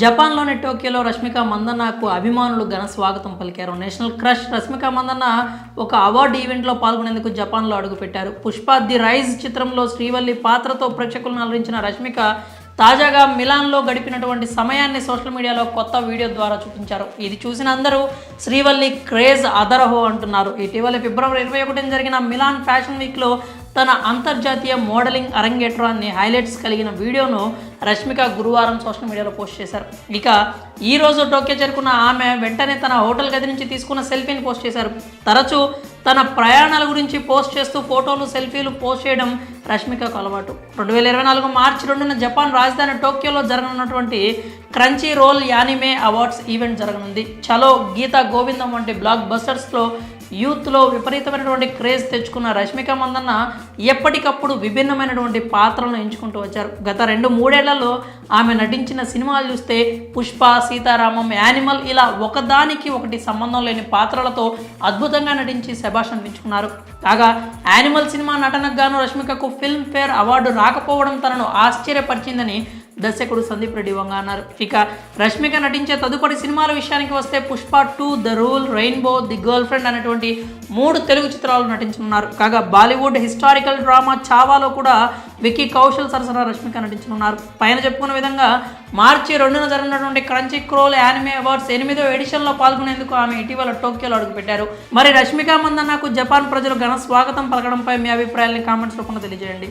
జపాన్లోని టోక్యోలో రష్మిక మందన్నకు అభిమానులు ఘన స్వాగతం పలికారు. నేషనల్ క్రష్ రష్మిక మందన్న ఒక అవార్డు ఈవెంట్లో పాల్గొనేందుకు జపాన్లో అడుగుపెట్టారు. పుష్ప ది రైజ్ చిత్రంలో శ్రీవల్లి పాత్రతో ప్రేక్షకులను అలరించిన రష్మిక తాజాగా మిలాన్లో గడిపినటువంటి సమయాన్ని సోషల్ మీడియాలో కొత్త వీడియో ద్వారా చూపించారు. ఇది చూసిన అందరూ శ్రీవల్లి క్రేజ్ అదరహో అంటున్నారు. ఇటీవల ఫిబ్రవరి 21 జరిగిన మిలాన్ ఫ్యాషన్ వీక్లో తన అంతర్జాతీయ మోడలింగ్ అరంగేట్రాన్ని హైలైట్స్ కలిగిన వీడియోను రష్మిక గురువారం సోషల్ మీడియాలో పోస్ట్ చేశారు. ఇక ఈరోజు టోక్యో చేరుకున్న ఆమె వెంటనే తన హోటల్ గది నుంచి తీసుకున్న సెల్ఫీని పోస్ట్ చేశారు. తరచూ తన ప్రయాణాల గురించి పోస్ట్ చేస్తూ ఫోటోలు, సెల్ఫీలు పోస్ట్ చేయడం రష్మికకు అలవాటు. 2024 మార్చి 2న జపాన్ రాజధాని టోక్యోలో జరగనున్నటువంటి Crunchyroll anime awards event జరగనుంది. చలో, గీత గోవిందం వంటి బ్లాక్ బస్టర్స్లో యూత్లో విపరీతమైనటువంటి క్రేజ్ తెచ్చుకున్న రష్మిక మందన్న ఎప్పటికప్పుడు విభిన్నమైనటువంటి పాత్రలను ఎంచుకుంటూ వచ్చారు. గత 2-3 ఏళ్లలో ఆమె నటించిన సినిమాలు చూస్తే పుష్ప, సీతారామం, యానిమల్ ఇలా ఒకదానికి ఒకటి సంబంధం లేని పాత్రలతో అద్భుతంగా నటించి శభాష్ అనిపించుకున్నారు. కాగా యానిమల్ సినిమా నటనకు గాను రష్మికకు ఫిల్మ్ ఫేర్ అవార్డు రాకపోవడం తనను ఆశ్చర్యపరిచిందని దర్శకుడు సందీప్ రెడ్డి వంగ అన్నారు. ఇక రష్మిక నటించే తదుపరి సినిమాల విషయానికి వస్తే Pushpa 2, the rule, rainbow, the girl friend అనేటువంటి 3 తెలుగు చిత్రాలు నటించనున్నారు. కాగా బాలీవుడ్ హిస్టారికల్ డ్రామా చావాలో కూడా విక్కీ కౌశల్ సరసన రష్మిక నటించనున్నారు. పైన చెప్పుకున్న విధంగా మార్చి 2న జరిగినటువంటి క్రంచీ రోల్ యానిమే అవార్డ్స్ 8వ ఎడిషన్లో పాల్గొనేందుకు ఆమె ఇటీవల టోక్యోలో అడుగుపెట్టారు. మరి రష్మిక మందన్నకు జపాన్ ప్రజలు ఘన స్వాగతం పలకడంపై మీ అభిప్రాయాన్ని కామెంట్స్ రూపంలో తెలియజేయండి.